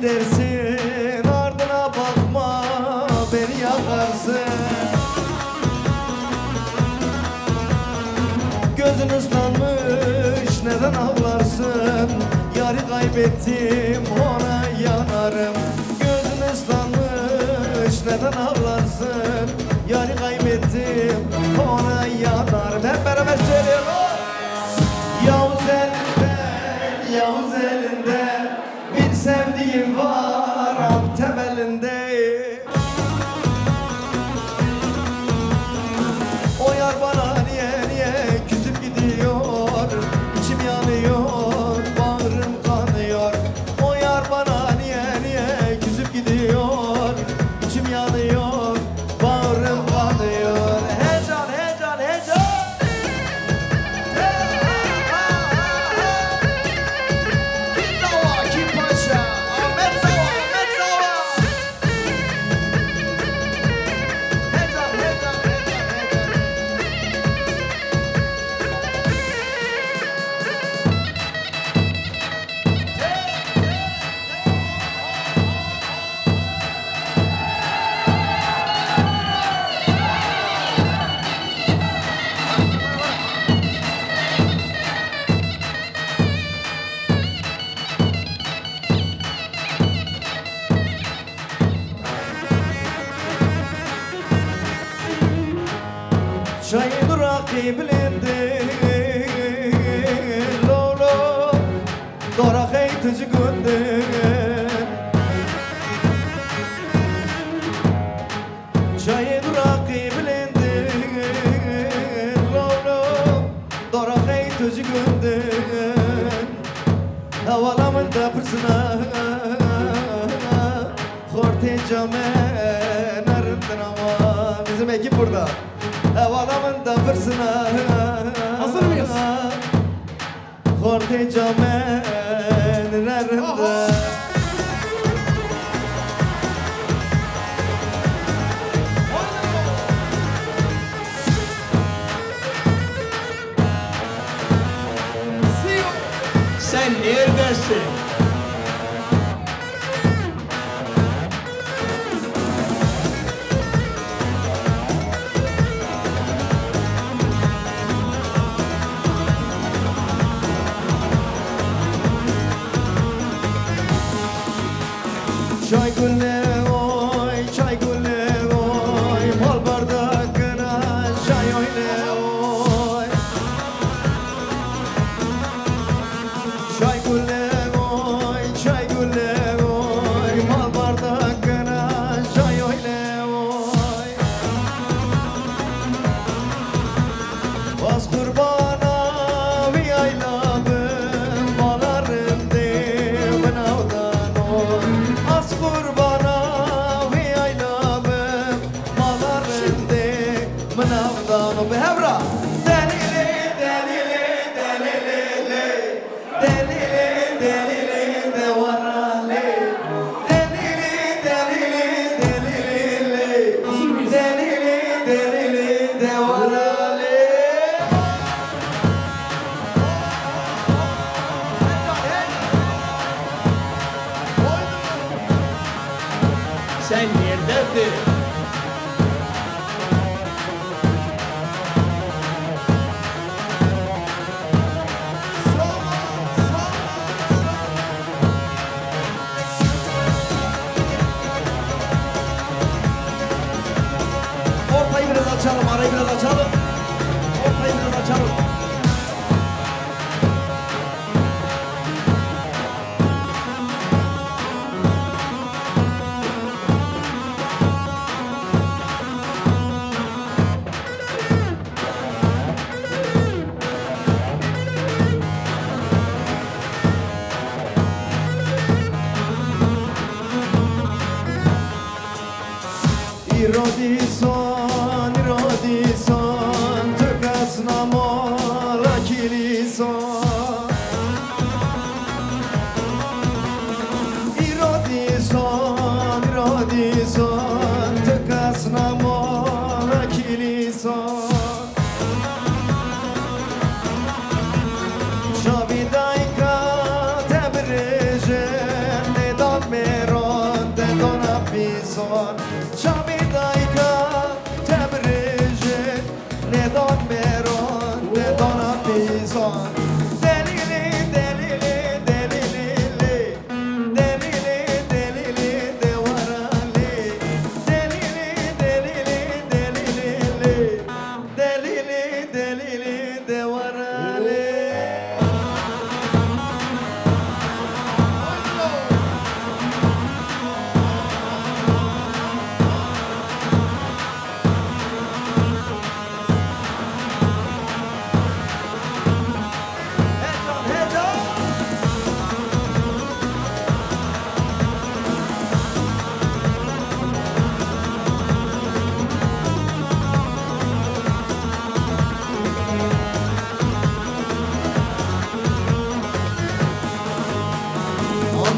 gidersin, ardına bakma beni yakarsın. Gözün ıslanmış neden ağlarsın? Yarı kaybettim ona yanarım. Gözün ıslanmış neden ağlarsın? Yarı kaybettim ona yanarım. Hep beraber söyleyelim. Yavuz elinde, Yavuz elinde bir sevdiğim var Antep elinde. O yar bana niye küsüp gidiyor, içim yanıyor, bağrım kanıyor. O yar bana niye küsüp gidiyor, içim yanıyor, bağrım kanıyor. Heyecan, heyecan, heyecan. Çayı durak bilindi Lolo Dorak eytici gündün Çayı durak bilindi Lolo Dorak eytici gündün Havalamında pırsına Horti camen arındın ama bizim ekip burada. Havalamında fırsına hazır mıyız? Horti camen arındın. Sen neredesin? Çay gülle oy, çay gülle oy, bal bardakına çay oyle oy. Çay gülle oy, çay gülle oy, bal bardakına çay oyle oy. Bas kurbana bir yaylamın balarım demin avdan oy. Az kurbana bir yaylamın balarım demin avdan oy. Behevra! Delili, delili, delili, delili, delili de varali. Delili, delili, delili, delili, delili de varali. Sen neredesin? Ortayı biraz açalım, arayı biraz açalım. Ortayı biraz açalım. Irodison, irodison, tökas namola kilison. Irodison, irodison, tökas namola kilison. Şavidayka tebrije, ne dame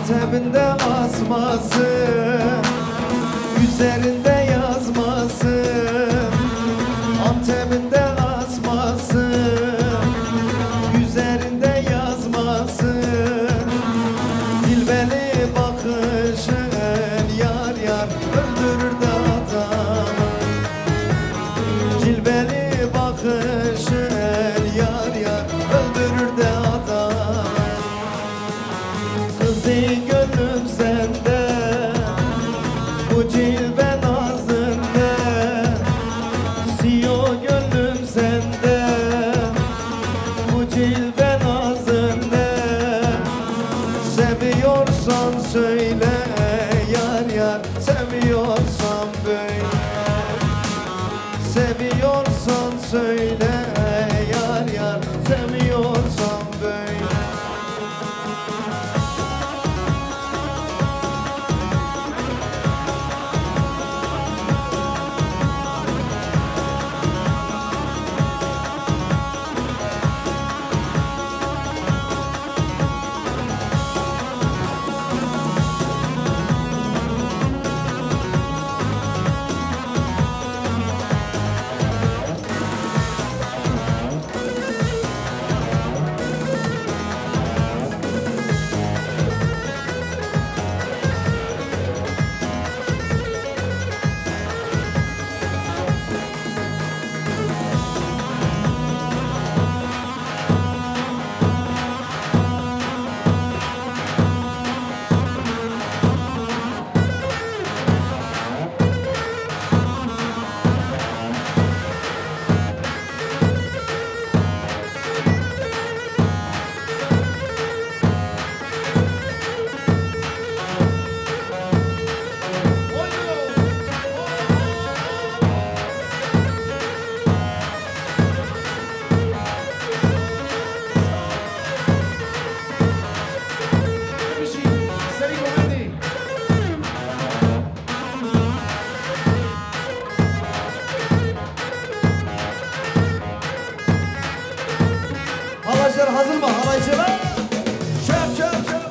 Antep'inde asması, üzerinde yazması. Antep'inde asması, üzerinde yazması. Dilberi bakışın yar yar öldürür de adamı. Dilberi bakışın yar yar öldürür de adamı. Kızı gönlüm sende, bu cilve nazında. Siyo gönlüm sende, bu cilve nazında. Seviyorsan söyle yar yar, seviyorsan böyle. Seviyorsan söyle yar yar, seviyorsan böyle. Halaycılar hazır mı? Halaycılar! Çöp çöp çöp!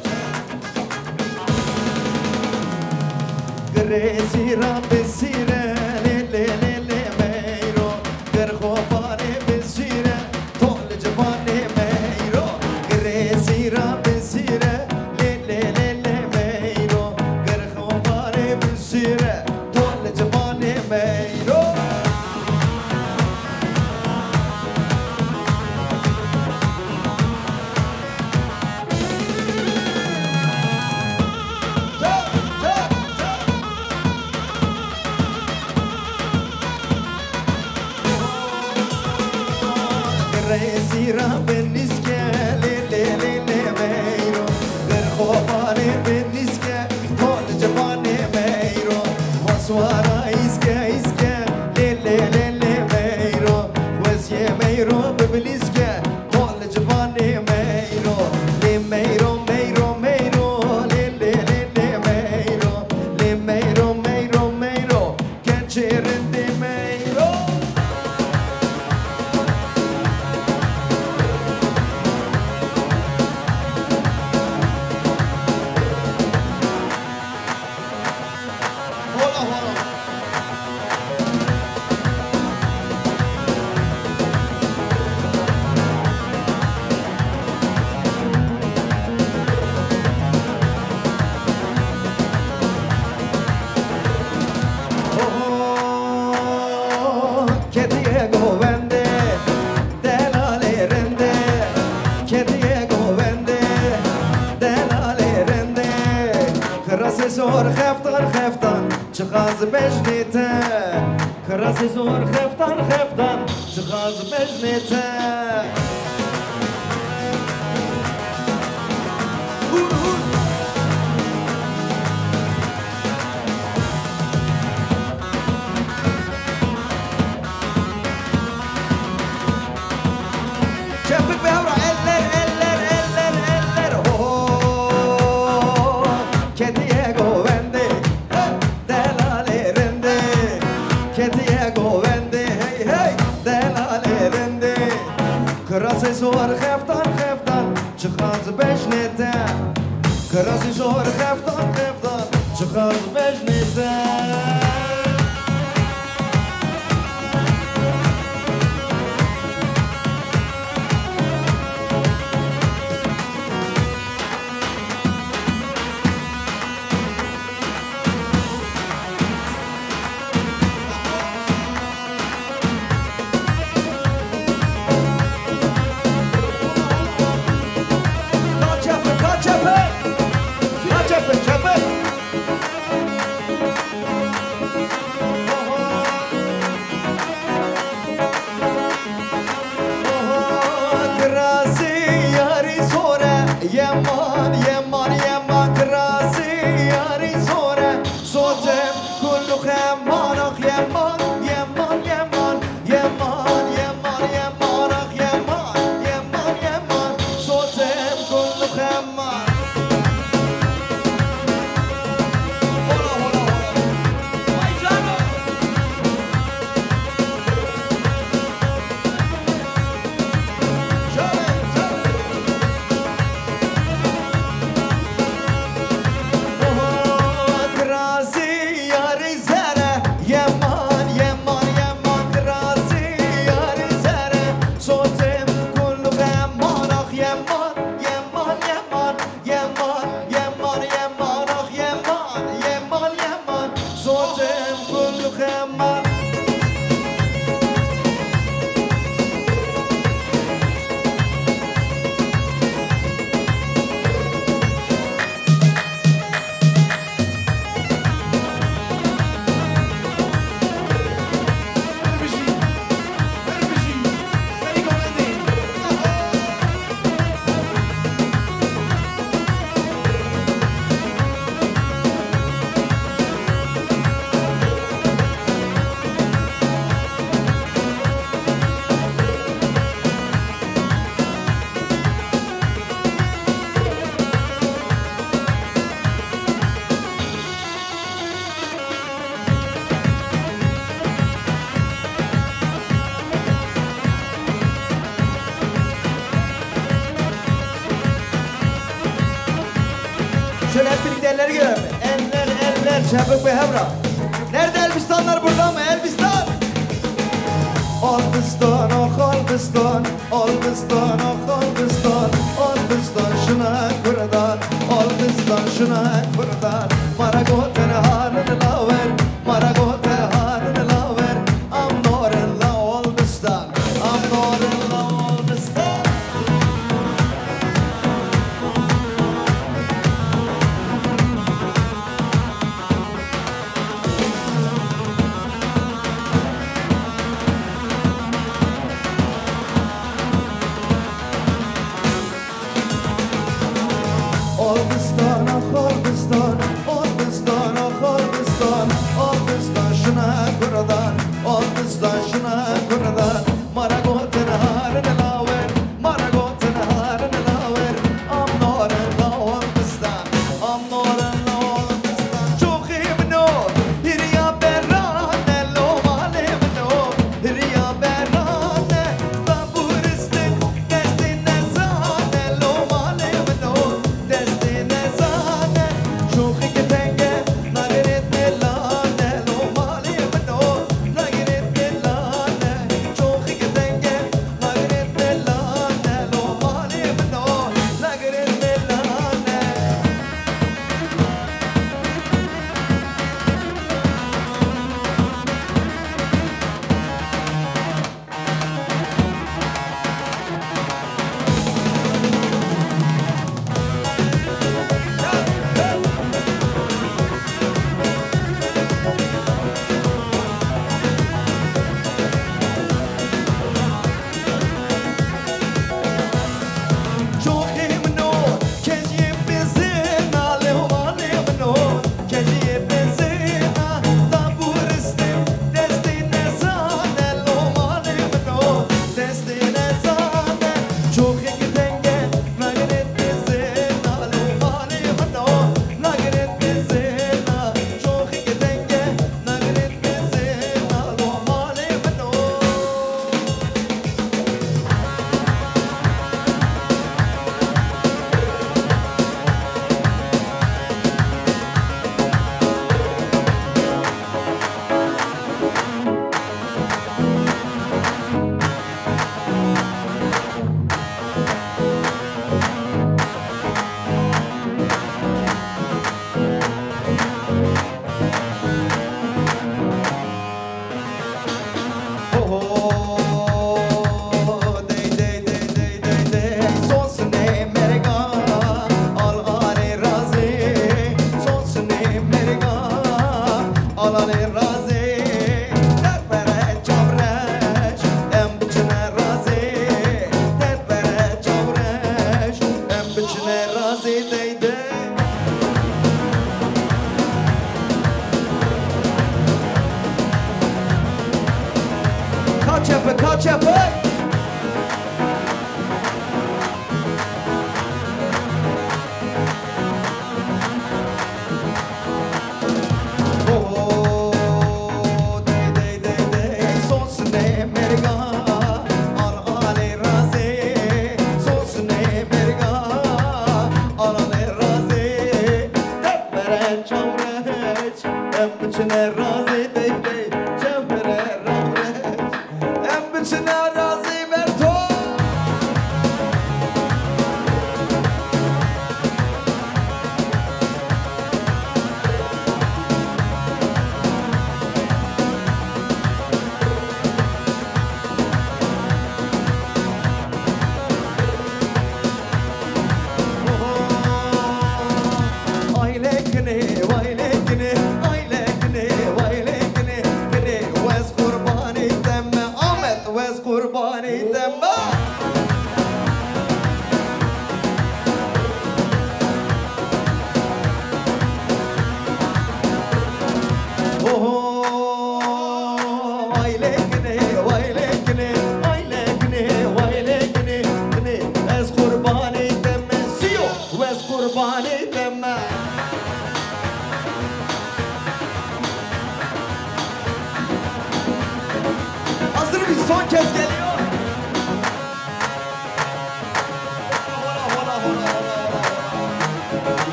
Grezi Rabbi sire le le le le meyro. Gerhopane besire tol cevane meyro. Grezi Rabbi sire le le le le meyro. Gerhopane besire tol cevane meyro. Resira beniske le le le le meyro. Gerhopane beniske tol cevane meyro. Maswara iske iske le le le le meyro. Wesye meyro bebeliske tol cevane meyro. Le meyro meyro meyro le le le le meyro. Le meyro meyro meyro geçerinde meyro. زور خفتان خفتان چخاز بجنیته کراسی زور خفتان خفتان چخاز بجنیته شفك بهورا eller ho Ketiye govende delale rende Ketiye govende hey hey delale rende Krasi zor kheftan kheftan chkhaz bejnete Krasi zor kheftan kheftan chkhaz bejnete Yeman, yeman, yeman, krasi yari zore Sotem kullu kheman, ah yeman, yeman, yeman Yeman, yeman, yeman, ah yeman, yeman, yeman Sotem kullu kheman Hola, hola, hola Paisano Şöyle, şöyle Şöyle hep birlikte elleri görelim. Eller, çabuk ve hevra. Nerede Elbistanlar, burada mı? Elbistan! Albistan, ah Albistan, Albistan, ah Albistan, Albistan şuna kurdan, Albistan şuna kurdan. Maragoten harın laver, Maragoten harın laver. Am noren la Albistan, am noren la Albistan. Albistan, ah Albistan, Albistan, ah Albistan, Albistan şuna kurdan, Albistan şuna kurdan. Maragoten harın laver, Maragoten harın laver. Am noren la Albistan, am noren la Albistan. Çok iyi bno, hiriya berrane, lo male bno, hiriya berrane. Baburistin, destine zane, lo male bno, destine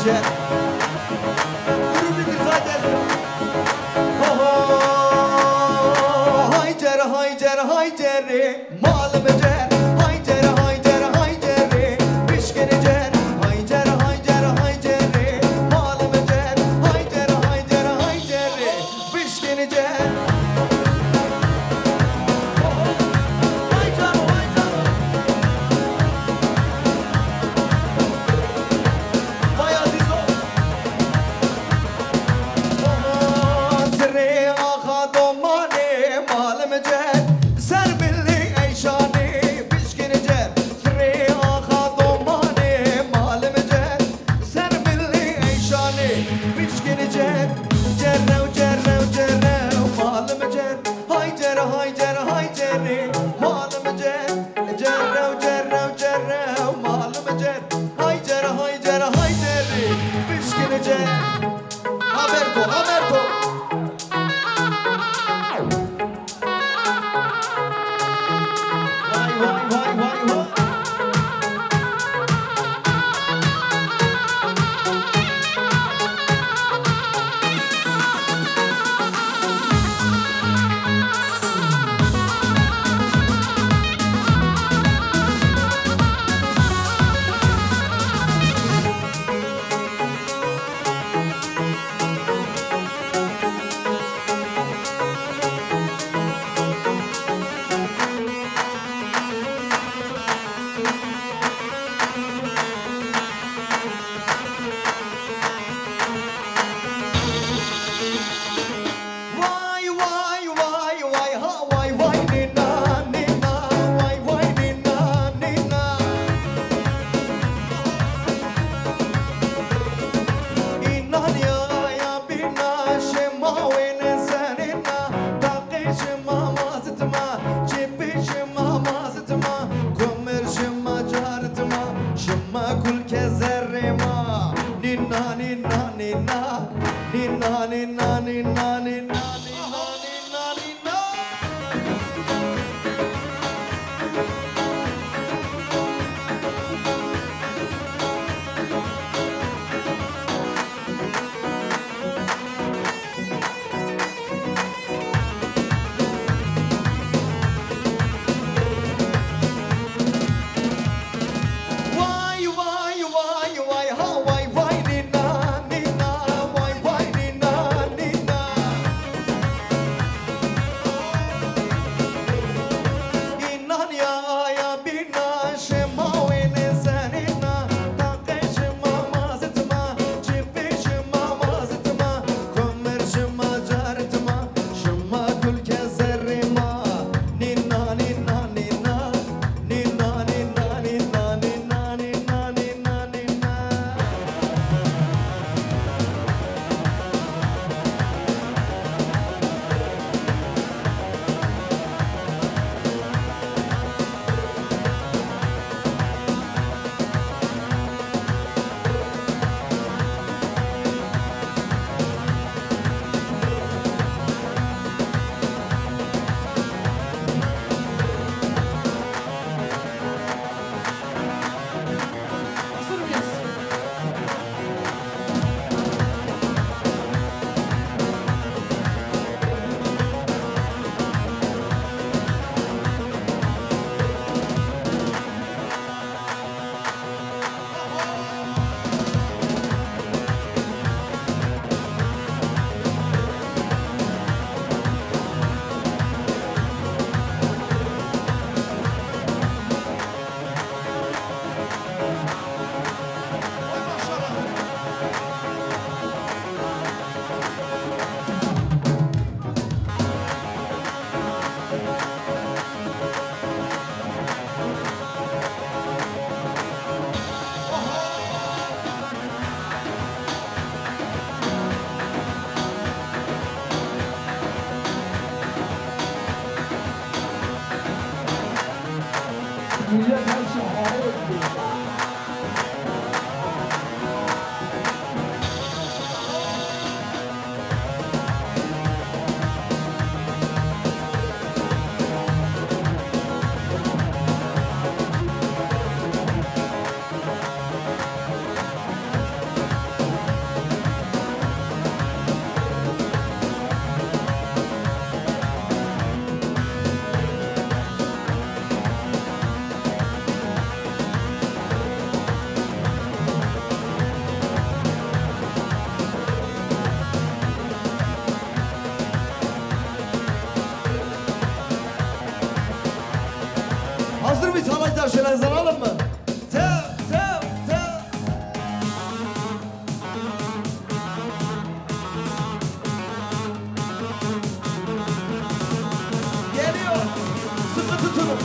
Şer. Grubu güzel geldi. Haycer, haycer, haycer, malım cer. Haycer, haycer, haycer, pişkini cer. Haycer, haycer, haycer, malım cer. Haycer, haycer, haycer, pişkini cer. Haycer, haycer. Vay aziz ol. Sırrı ağa domane, malım cer. Serbilli eyşane, pişkini cer. Sırrı ağa domane, malım cer. Serbilli eyşane, pişkini cer. Cerrev, cerrev, cerrev, malım cer. Haycer, haycer, haycer, malım cer. Cerrev, cerrev, cerrev, malım cer. Haycer, haycer, haycer, pişkini cer. Haberto, haberto. Vay vay vay vay vay. Vay vay vay vay ha vay vay nina nina vay vay nina nina inan ya bina şema wene senina taqi şema mazitma çipi şema mazitma kumir şema jartma şema kul kezerma nina nina nina nina nina nina nina Vay vay vay vay ha vay vay nina nina vay vay nina nina inan ya bina şema wene senina taqi şema mazitma çipi şema mazitma kumir şema jartma şema kul kezerma nina nina nina nina nina nina nina nina nina nina Hazır mıyız? Millet her şey harika. Hazır mıyız halaylar şöyle hızlanalım mı? Tev tev tev. Geliyor. Sıkı tutunun.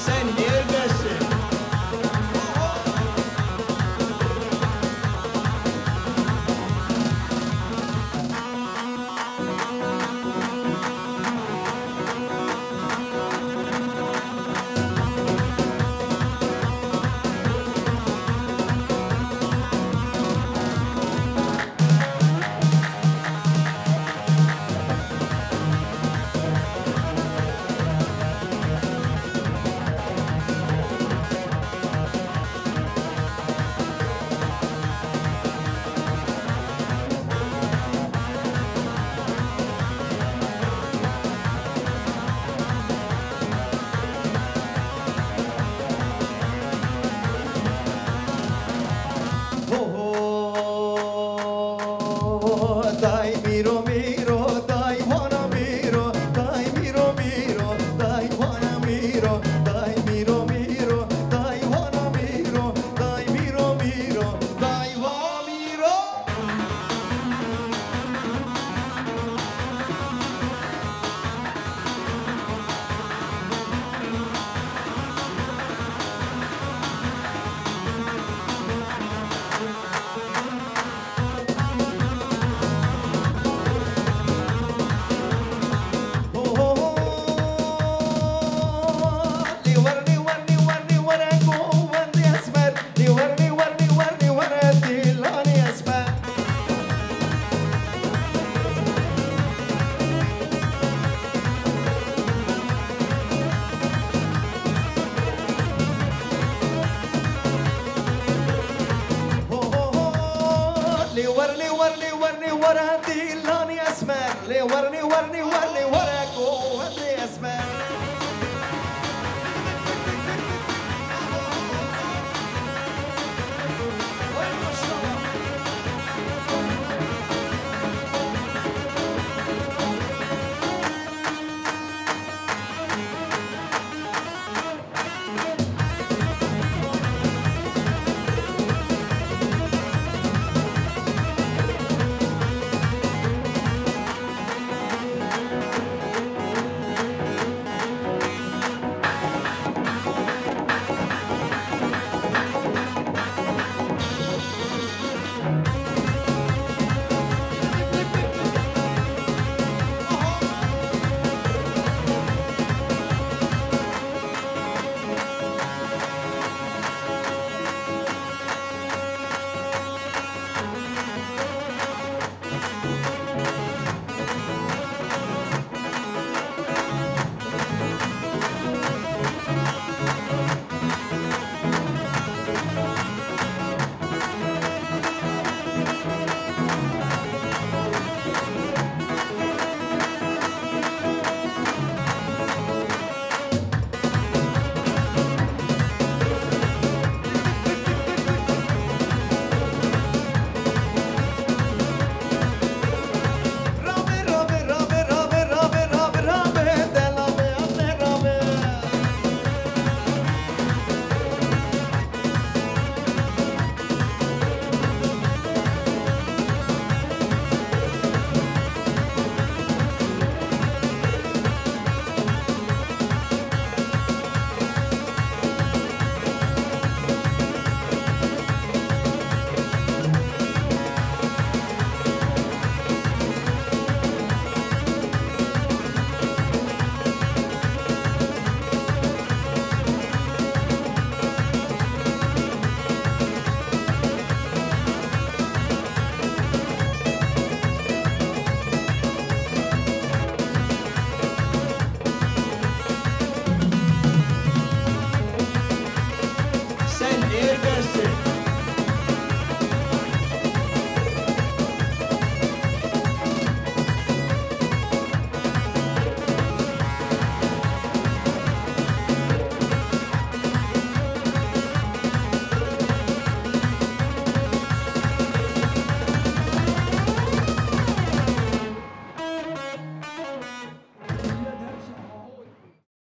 Sen neredesin? Dai miro miro, dai wanna miro, dai miro miro, dai wanna miro, dai miro miro, dai wanna miro, dai miro miro, dai wanna miro. ورني ورني ورني ورني لاني اسمر لي ورني ورني ورني